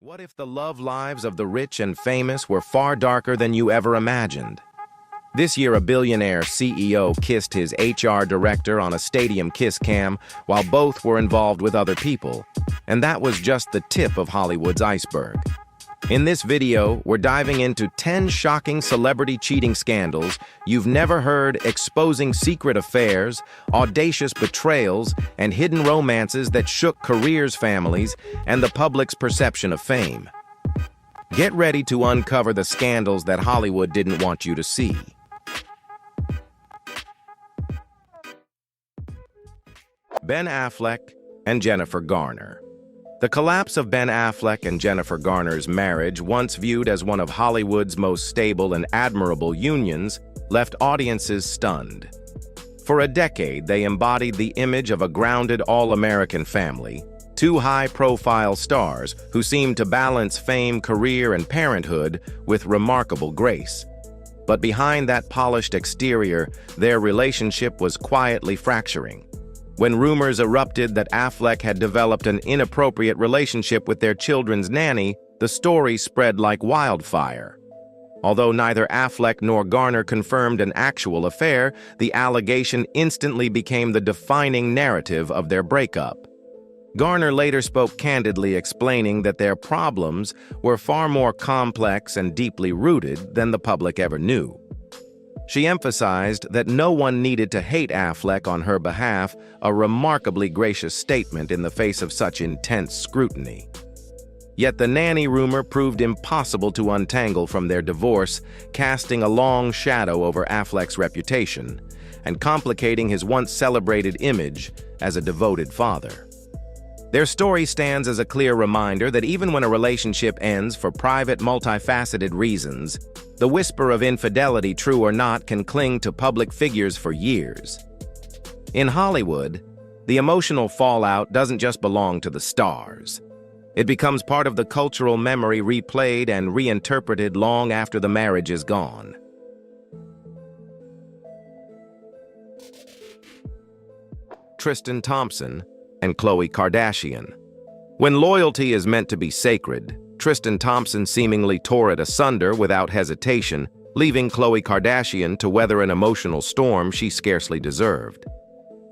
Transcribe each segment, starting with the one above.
What if the love lives of the rich and famous were far darker than you ever imagined? This year, a billionaire CEO kissed his HR director on a stadium kiss cam while both were involved with other people. And that was just the tip of Hollywood's iceberg. In this video, we're diving into 10 shocking celebrity cheating scandals you've never heard, exposing secret affairs, audacious betrayals, and hidden romances that shook careers, families, and the public's perception of fame. Get ready to uncover the scandals that Hollywood didn't want you to see. Ben Affleck and Jennifer Garner. The collapse of Ben Affleck and Jennifer Garner's marriage, once viewed as one of Hollywood's most stable and admirable unions, left audiences stunned. For a decade, they embodied the image of a grounded all-American family, two high-profile stars who seemed to balance fame, career, and parenthood with remarkable grace. But behind that polished exterior, their relationship was quietly fracturing. When rumors erupted that Affleck had developed an inappropriate relationship with their children's nanny, the story spread like wildfire. Although neither Affleck nor Garner confirmed an actual affair, the allegation instantly became the defining narrative of their breakup. Garner later spoke candidly, explaining that their problems were far more complex and deeply rooted than the public ever knew. She emphasized that no one needed to hate Affleck on her behalf, a remarkably gracious statement in the face of such intense scrutiny. Yet the nanny rumor proved impossible to untangle from their divorce, casting a long shadow over Affleck's reputation and complicating his once celebrated image as a devoted father. Their story stands as a clear reminder that even when a relationship ends for private, multifaceted reasons, the whisper of infidelity, true or not, can cling to public figures for years. In Hollywood, the emotional fallout doesn't just belong to the stars. It becomes part of the cultural memory, replayed and reinterpreted long after the marriage is gone. Tristan Thompson and Khloe Kardashian. When loyalty is meant to be sacred, Tristan Thompson seemingly tore it asunder without hesitation, leaving Khloe Kardashian to weather an emotional storm she scarcely deserved.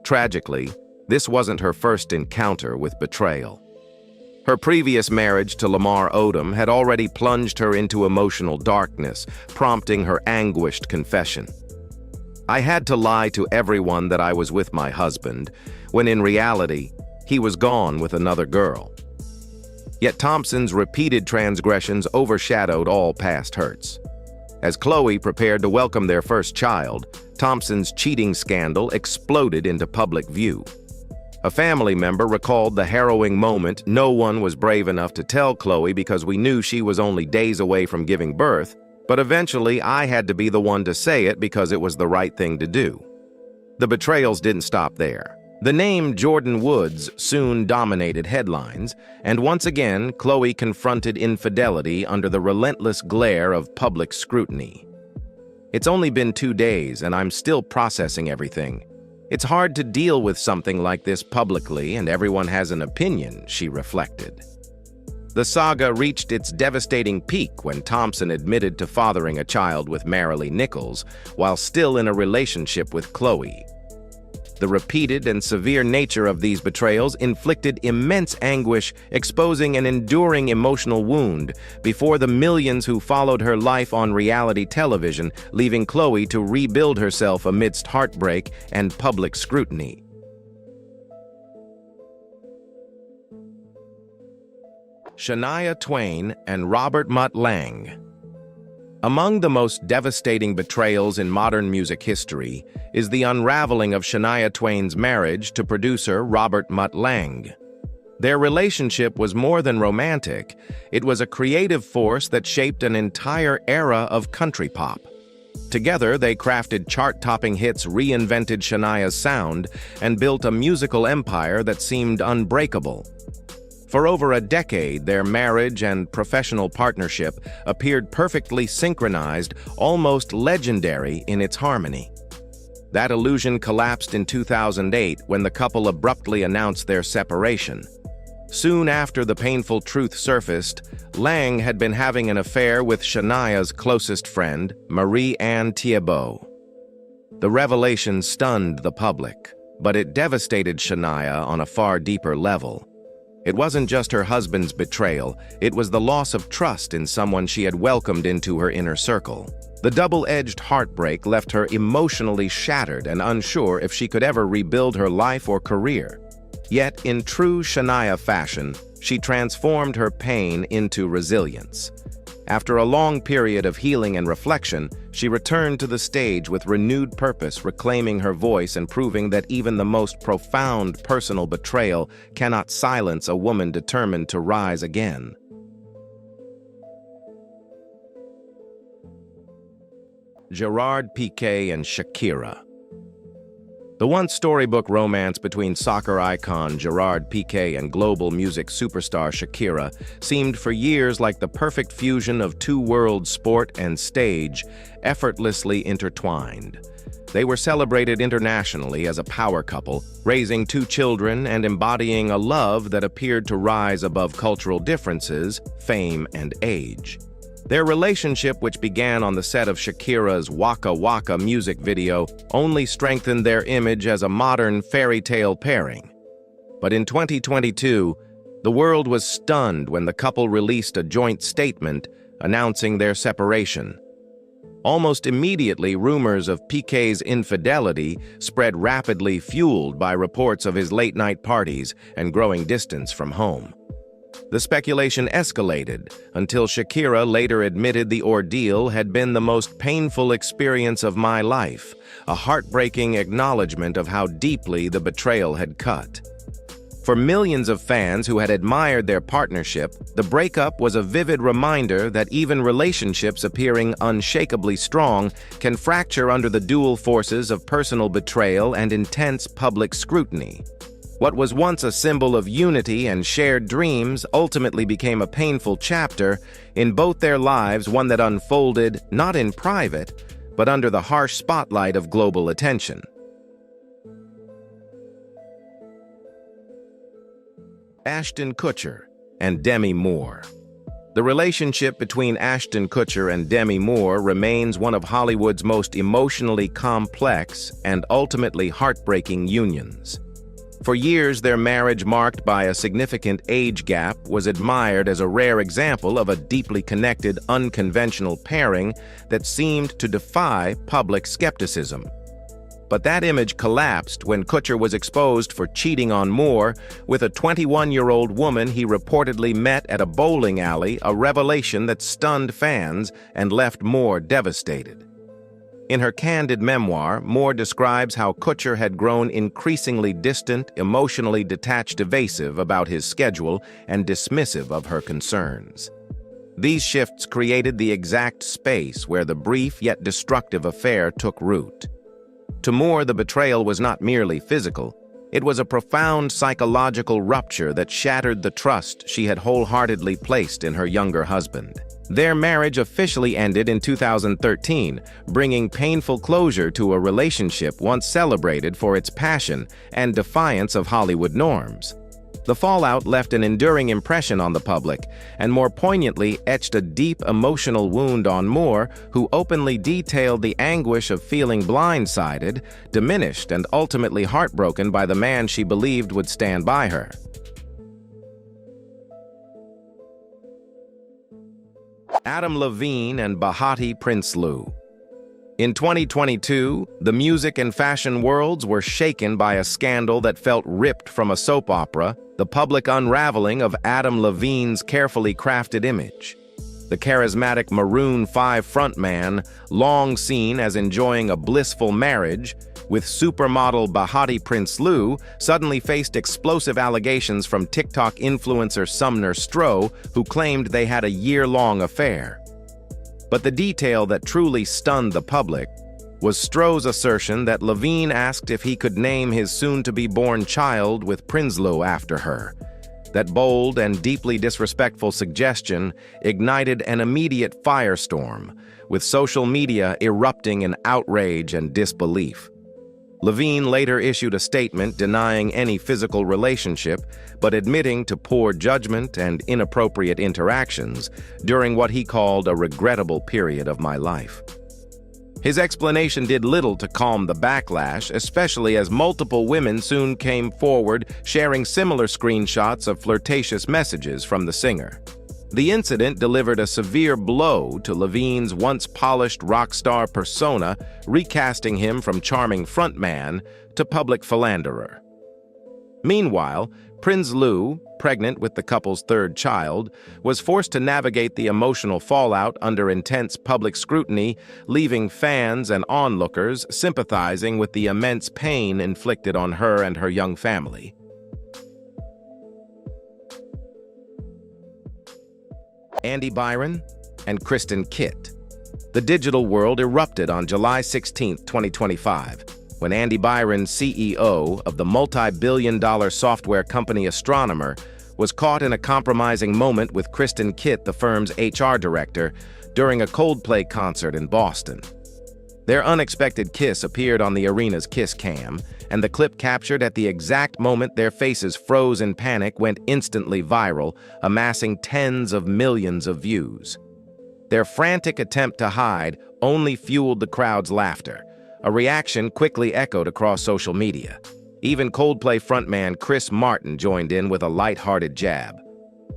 Tragically, this wasn't her first encounter with betrayal. Her previous marriage to Lamar Odom had already plunged her into emotional darkness, prompting her anguished confession. "I had to lie to everyone that I was with my husband, when in reality, he was gone with another girl." Yet Thompson's repeated transgressions overshadowed all past hurts. As Khloe prepared to welcome their first child, Thompson's cheating scandal exploded into public view. A family member recalled the harrowing moment. "No one was brave enough to tell Khloe because we knew she was only days away from giving birth, but eventually I had to be the one to say it because it was the right thing to do." The betrayals didn't stop there. The name Jordyn Woods soon dominated headlines, and once again, Khloe confronted infidelity under the relentless glare of public scrutiny. "It's only been 2 days, and I'm still processing everything. It's hard to deal with something like this publicly, and everyone has an opinion," she reflected. The saga reached its devastating peak when Thompson admitted to fathering a child with Marilee Nichols while still in a relationship with Khloe. The repeated and severe nature of these betrayals inflicted immense anguish, exposing an enduring emotional wound before the millions who followed her life on reality television, leaving Khloe to rebuild herself amidst heartbreak and public scrutiny. Shania Twain and Robert Mutt Lange. Among the most devastating betrayals in modern music history is the unraveling of Shania Twain's marriage to producer Robert Mutt Lange. Their relationship was more than romantic. It was a creative force that shaped an entire era of country pop. Together, they crafted chart-topping hits, reinvented Shania's sound, and built a musical empire that seemed unbreakable. For over a decade, their marriage and professional partnership appeared perfectly synchronized, almost legendary in its harmony. That illusion collapsed in 2008 when the couple abruptly announced their separation. Soon after the painful truth surfaced, Lang had been having an affair with Shania's closest friend, Marie-Anne Thiebaud. The revelation stunned the public, but it devastated Shania on a far deeper level. It wasn't just her husband's betrayal, it was the loss of trust in someone she had welcomed into her inner circle. The double-edged heartbreak left her emotionally shattered and unsure if she could ever rebuild her life or career. Yet, in true Shania fashion, she transformed her pain into resilience. After a long period of healing and reflection, she returned to the stage with renewed purpose, reclaiming her voice and proving that even the most profound personal betrayal cannot silence a woman determined to rise again. Gerard Piqué and Shakira. The once storybook romance between soccer icon Gerard Piqué and global music superstar Shakira seemed for years like the perfect fusion of two worlds, sport and stage, effortlessly intertwined. They were celebrated internationally as a power couple, raising two children and embodying a love that appeared to rise above cultural differences, fame, and age. Their relationship, which began on the set of Shakira's Waka Waka music video, only strengthened their image as a modern fairy tale pairing. But in 2022, the world was stunned when the couple released a joint statement announcing their separation. Almost immediately, rumors of Piqué's infidelity spread rapidly, fueled by reports of his late-night parties and growing distance from home. The speculation escalated until Shakira later admitted the ordeal had been the most painful experience of my life, a heartbreaking acknowledgement of how deeply the betrayal had cut. For millions of fans who had admired their partnership, the breakup was a vivid reminder that even relationships appearing unshakably strong can fracture under the dual forces of personal betrayal and intense public scrutiny. What was once a symbol of unity and shared dreams ultimately became a painful chapter in both their lives, one that unfolded not in private, but under the harsh spotlight of global attention. Ashton Kutcher and Demi Moore. The relationship between Ashton Kutcher and Demi Moore remains one of Hollywood's most emotionally complex and ultimately heartbreaking unions. For years, their marriage, marked by a significant age gap, was admired as a rare example of a deeply connected, unconventional pairing that seemed to defy public skepticism. But that image collapsed when Kutcher was exposed for cheating on Moore with a 21-year-old woman he reportedly met at a bowling alley, a revelation that stunned fans and left Moore devastated. In her candid memoir, Moore describes how Kutcher had grown increasingly distant, emotionally detached, evasive about his schedule, and dismissive of her concerns. These shifts created the exact space where the brief yet destructive affair took root. To Moore, the betrayal was not merely physical. It was a profound psychological rupture that shattered the trust she had wholeheartedly placed in her younger husband. Their marriage officially ended in 2013, bringing painful closure to a relationship once celebrated for its passion and defiance of Hollywood norms. The fallout left an enduring impression on the public, and more poignantly etched a deep emotional wound on Moore, who openly detailed the anguish of feeling blindsided, diminished, and ultimately heartbroken by the man she believed would stand by her. Adam Levine and Behati Prinsloo. In 2022, the music and fashion worlds were shaken by a scandal that felt ripped from a soap opera, the public unraveling of Adam Levine's carefully crafted image. The charismatic Maroon 5 frontman, long seen as enjoying a blissful marriage with supermodel Behati Prinsloo, suddenly faced explosive allegations from TikTok influencer Sumner Stroh, who claimed they had a year-long affair. But the detail that truly stunned the public was Stroh's assertion that Levine asked if he could name his soon-to-be-born child with Prinsloo after her. That bold and deeply disrespectful suggestion ignited an immediate firestorm, with social media erupting in outrage and disbelief. Levine later issued a statement denying any physical relationship, but admitting to poor judgment and inappropriate interactions during what he called a regrettable period of my life. His explanation did little to calm the backlash, especially as multiple women soon came forward sharing similar screenshots of flirtatious messages from the singer. The incident delivered a severe blow to Levine's once polished rock star persona, recasting him from charming frontman to public philanderer. Meanwhile, Prince Lou, pregnant with the couple's third child, was forced to navigate the emotional fallout under intense public scrutiny, leaving fans and onlookers sympathizing with the immense pain inflicted on her and her young family. Andy Byron and Kristen Kitt. The digital world erupted on July 16, 2025, when Andy Byron, CEO of the multi-billion-dollar software company Astronomer, was caught in a compromising moment with Kristen Kitt, the firm's HR director, during a Coldplay concert in Boston. Their unexpected kiss appeared on the arena's kiss cam, and the clip captured at the exact moment their faces froze in panic went instantly viral, amassing tens of millions of views. Their frantic attempt to hide only fueled the crowd's laughter. A reaction quickly echoed across social media. Even Coldplay frontman Chris Martin joined in with a light-hearted jab.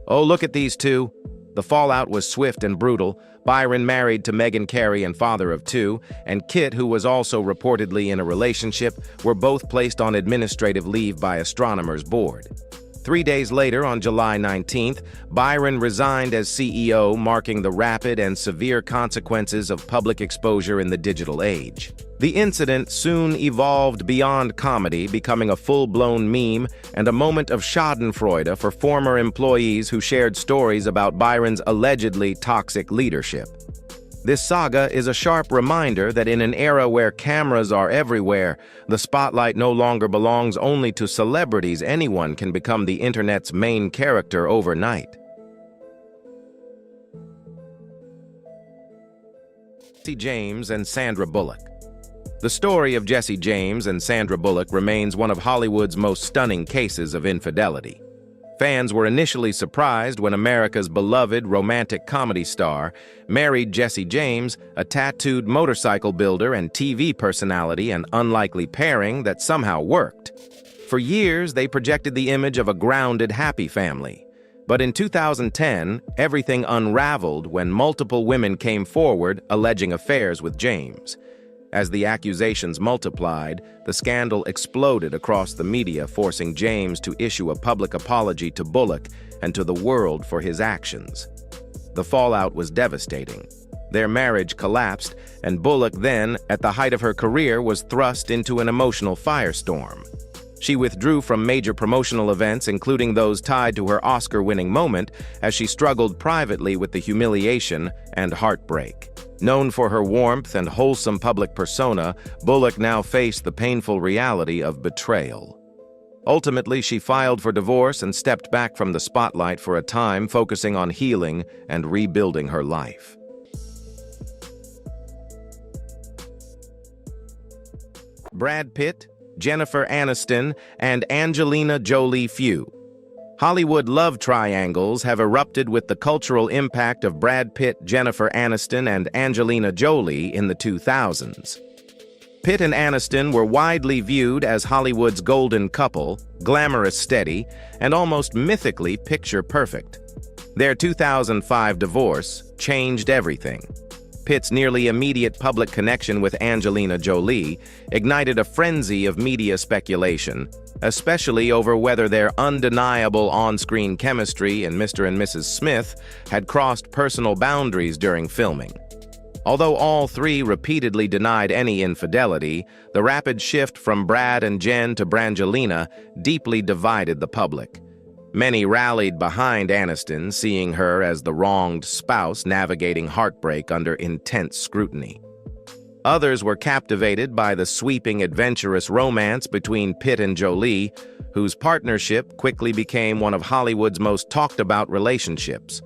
"Oh, look at these two." The fallout was swift and brutal. Byron, married to Megyn Carey and father of two, and Kitt, who was also reportedly in a relationship, were both placed on administrative leave by Astronomer's board. 3 days later, on July 19th, Byron resigned as CEO, marking the rapid and severe consequences of public exposure in the digital age. The incident soon evolved beyond comedy, becoming a full-blown meme and a moment of schadenfreude for former employees who shared stories about Byron's allegedly toxic leadership. This saga is a sharp reminder that in an era where cameras are everywhere, the spotlight no longer belongs only to celebrities. Anyone can become the internet's main character overnight. Jesse James and Sandra Bullock. The story of Jesse James and Sandra Bullock remains one of Hollywood's most stunning cases of infidelity. Fans were initially surprised when America's beloved romantic comedy star married Jesse James, a tattooed motorcycle builder and TV personality, an unlikely pairing that somehow worked. For years, they projected the image of a grounded, happy family. But in 2010, everything unraveled when multiple women came forward alleging affairs with James. As the accusations multiplied, the scandal exploded across the media, forcing James to issue a public apology to Bullock and to the world for his actions. The fallout was devastating. Their marriage collapsed, and Bullock then, at the height of her career, was thrust into an emotional firestorm. She withdrew from major promotional events, including those tied to her Oscar-winning moment, as she struggled privately with the humiliation and heartbreak. Known for her warmth and wholesome public persona, Bullock now faced the painful reality of betrayal. Ultimately, she filed for divorce and stepped back from the spotlight for a time, focusing on healing and rebuilding her life. Brad Pitt, Jennifer Aniston, and Angelina Jolie feud. Hollywood love triangles have erupted with the cultural impact of Brad Pitt, Jennifer Aniston, and Angelina Jolie in the 2000s. Pitt and Aniston were widely viewed as Hollywood's golden couple, glamorous, steady, and almost mythically picture-perfect. Their 2005 divorce changed everything. Pitt's nearly immediate public connection with Angelina Jolie ignited a frenzy of media speculation, especially over whether their undeniable on-screen chemistry in Mr. and Mrs. Smith had crossed personal boundaries during filming. Although all three repeatedly denied any infidelity, the rapid shift from Brad and Jen to Brangelina deeply divided the public. Many rallied behind Aniston, seeing her as the wronged spouse navigating heartbreak under intense scrutiny. Others were captivated by the sweeping, adventurous romance between Pitt and Jolie, whose partnership quickly became one of Hollywood's most talked-about relationships.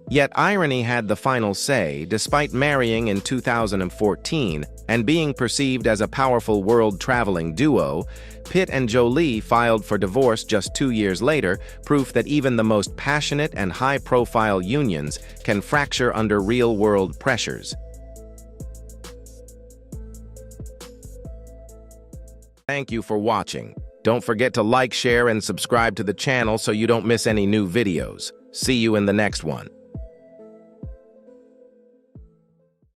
Yet irony had the final say. Despite marrying in 2014, And being perceived as a powerful world-traveling duo, Pitt and Jolie filed for divorce just 2 years later, proof that even the most passionate and high-profile unions can fracture under real-world pressures. Thank you for watching. Don't forget to like, share, and subscribe to the channel so you don't miss any new videos. See you in the next one.